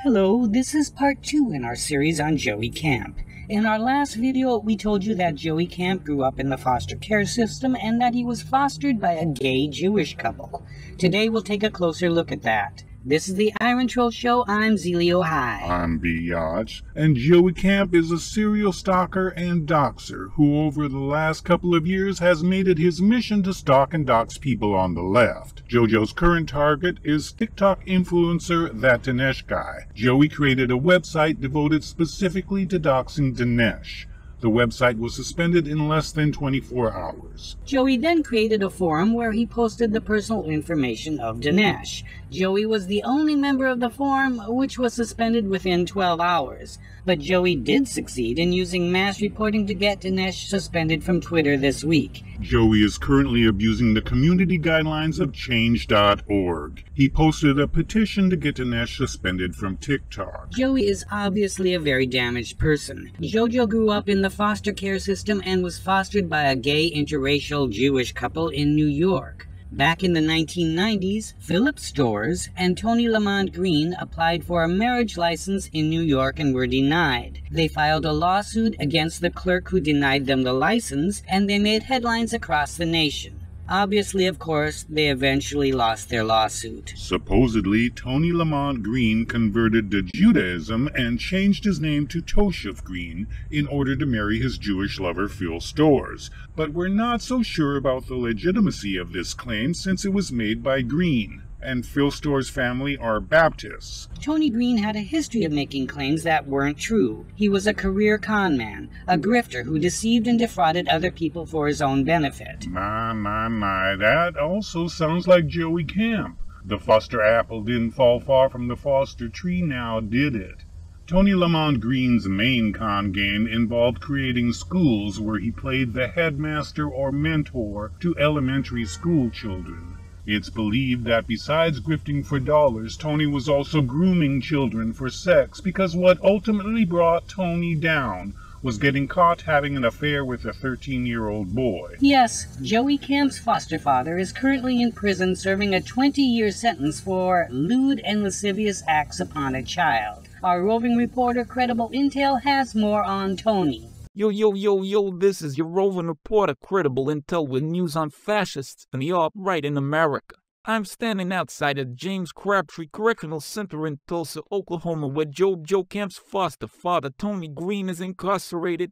Hello, this is part 2 in our series on Joey Camp. In our last video, we told you that Joey Camp grew up in the foster care system and that he was fostered by a gay Jewish couple. Today we'll take a closer look at that. This is the Iron Troll Show. I'm Zelio High. I'm Biatch, and Joey Camp is a serial stalker and doxxer who over the last couple of years has made it his mission to stalk and dox people on the left. JoJo's current target is TikTok influencer That Dinesh Guy. Joey created a website devoted specifically to doxing Dinesh. The website was suspended in less than 24 hours. Joey then created a forum where he posted the personal information of Dinesh. Joey was the only member of the forum which was suspended within 12 hours. But Joey did succeed in using mass reporting to get Dinesh suspended from Twitter this week. Joey is currently abusing the community guidelines of change.org. He posted a petition to get Dinesh suspended from TikTok. Joey is obviously a very damaged person. JoJo grew up in the foster care system and was fostered by a gay interracial Jewish couple in New York. Back in the 1990s, Philip Storrs and Tony Lamont Green applied for a marriage license in New York and were denied. They filed a lawsuit against the clerk who denied them the license, and they made headlines across the nation. Obviously, of course, they eventually lost their lawsuit. Supposedly, Tony Lamont Green converted to Judaism and changed his name to Toshav Green in order to marry his Jewish lover Phil Storrs. But we're not so sure about the legitimacy of this claim since it was made by Green, and Phil Storrs' family are Baptists. Tony Green had a history of making claims that weren't true. He was a career con man, a grifter who deceived and defrauded other people for his own benefit. My, that also sounds like Joey Camp. The foster apple didn't fall far from the foster tree now, did it? Tony Lamont Green's main con game involved creating schools where he played the headmaster or mentor to elementary school children. It's believed that besides grifting for dollars, Tony was also grooming children for sex because what ultimately brought Tony down was getting caught having an affair with a 13-year-old boy. Yes, Joey Camp's foster father is currently in prison serving a 20-year sentence for lewd and lascivious acts upon a child. Our roving reporter Credible Intel has more on Tony. Yo, this is your roving reporter Credible Intel with news on fascists and the alt-right in America. I'm standing outside of James Crabtree Correctional Center in Tulsa, Oklahoma, where Joe Camp's foster father, Tony Green, is incarcerated,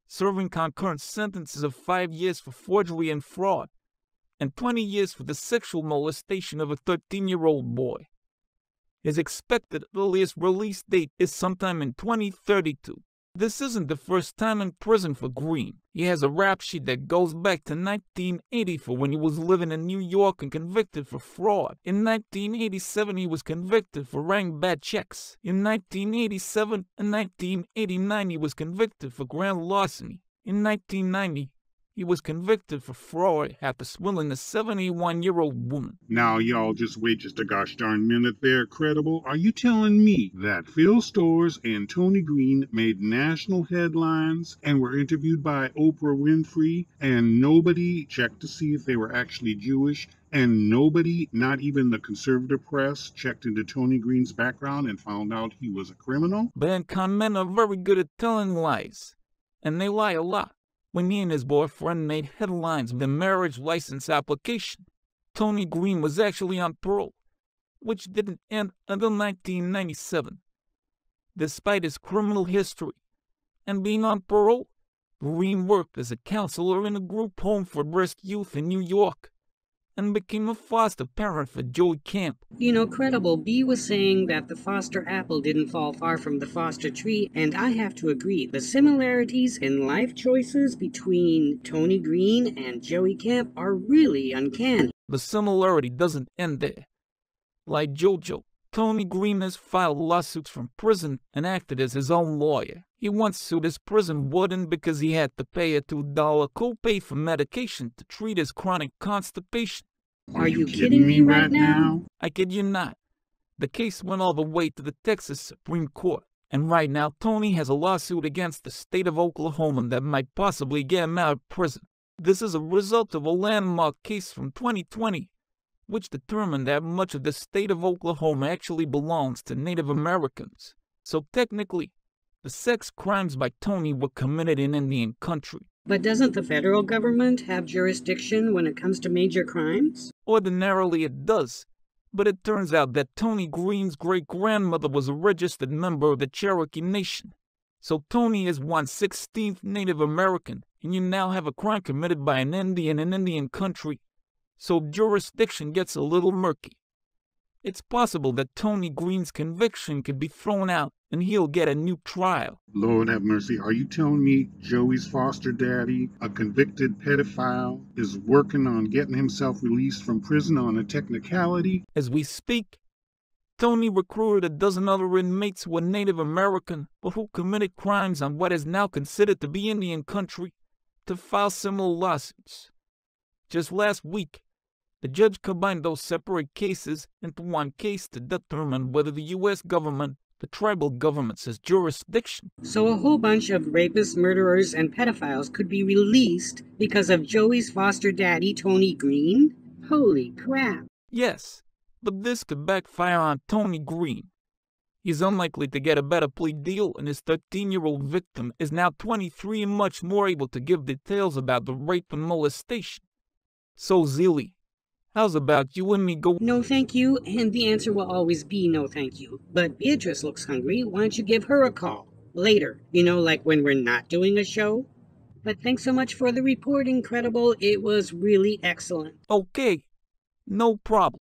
serving concurrent sentences of 5 years for forgery and fraud, and 20 years for the sexual molestation of a 13-year-old boy. His expected earliest release date is sometime in 2032. This isn't the first time in prison for Green. He has a rap sheet that goes back to 1980 for when he was living in New York and convicted for fraud. In 1987, he was convicted for writing bad checks. In 1987 and 1989, he was convicted for grand larceny. In 1990, he was convicted for fraud after swindling a 71-year-old woman. Now y'all just wait just a gosh darn minute there, Credible. Are you telling me that Phil Storrs and Tony Green made national headlines and were interviewed by Oprah Winfrey and nobody checked to see if they were actually Jewish, and nobody, not even the conservative press, checked into Tony Green's background and found out he was a criminal? But con men are very good at telling lies, and they lie a lot. When me and his boyfriend made headlines with the marriage license application, Tony Green was actually on parole, which didn't end until 1997. Despite his criminal history and being on parole, Green worked as a counselor in a group home for oppressed youth in New York and became a foster parent for Joey Camp. You know, Credible B was saying that the foster apple didn't fall far from the foster tree, and I have to agree. The similarities in life choices between Tony Green and Joey Camp are really uncanny. The similarity doesn't end there. Like JoJo, Tony Green has filed lawsuits from prison and acted as his own lawyer. He once sued his prison warden because he had to pay a $2 copay for medication to treat his chronic constipation. Are you kidding me right now? I kid you not. The case went all the way to the Texas Supreme Court, and right now Tony has a lawsuit against the state of Oklahoma that might possibly get him out of prison. This is a result of a landmark case from 2020 which determined that much of the state of Oklahoma actually belongs to Native Americans. So technically, the sex crimes by Tony were committed in Indian country. But doesn't the federal government have jurisdiction when it comes to major crimes? Ordinarily it does, but it turns out that Tony Green's great-grandmother was a registered member of the Cherokee Nation. So Tony is 1/16th Native American, and you now have a crime committed by an Indian in Indian country, so jurisdiction gets a little murky. It's possible that Tony Green's conviction could be thrown out and he'll get a new trial. Lord have mercy, are you telling me Joey's foster daddy, a convicted pedophile, is working on getting himself released from prison on a technicality? As we speak, Tony recruited a dozen other inmates who were Native American, but who committed crimes on what is now considered to be Indian country, to file similar lawsuits. Just last week, the judge combined those separate cases into one case to determine whether the U.S. government, the tribal governments, has jurisdiction. So a whole bunch of rapists, murderers, and pedophiles could be released because of Joey's foster daddy, Tony Green? Holy crap. Yes, but this could backfire on Tony Green. He's unlikely to get a better plea deal, and his 13-year-old victim is now 23 and much more able to give details about the rape and molestation. So, Zilly, how's about you and me go? No thank you, and the answer will always be no thank you. But Beatrice looks hungry. Why don't you give her a call? Later. You know, like when we're not doing a show? But thanks so much for the report, Incredible. It was really excellent. Okay, no problem.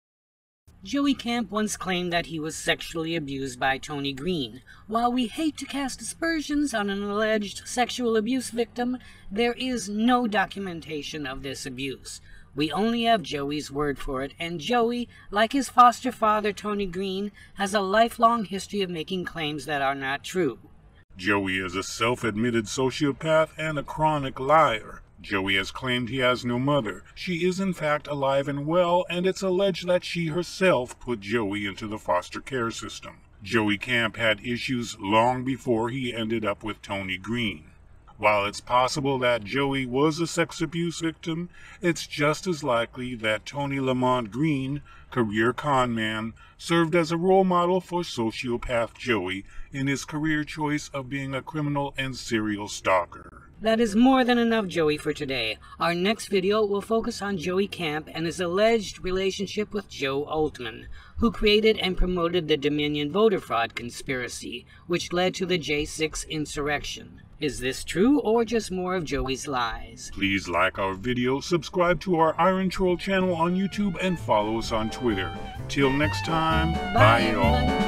Joey Camp once claimed that he was sexually abused by Tony Green. While we hate to cast aspersions on an alleged sexual abuse victim, there is no documentation of this abuse. We only have Joey's word for it, and Joey, like his foster father Tony Green, has a lifelong history of making claims that are not true. Joey is a self-admitted sociopath and a chronic liar. Joey has claimed he has no mother. She is in fact alive and well, and it's alleged that she herself put Joey into the foster care system. Joey Camp had issues long before he ended up with Tony Green. While it's possible that Joey was a sex abuse victim, it's just as likely that Tony Lamont Green, career con man, served as a role model for sociopath Joey in his career choice of being a criminal and serial stalker. That is more than enough Joey for today. Our next video will focus on Joey Camp and his alleged relationship with Joe Altman, who created and promoted the Dominion voter fraud conspiracy, which led to the J6 insurrection. Is this true or just more of Joey's lies? Please like our video, subscribe to our Iron Troll channel on YouTube, and follow us on Twitter. Till next time, bye y'all.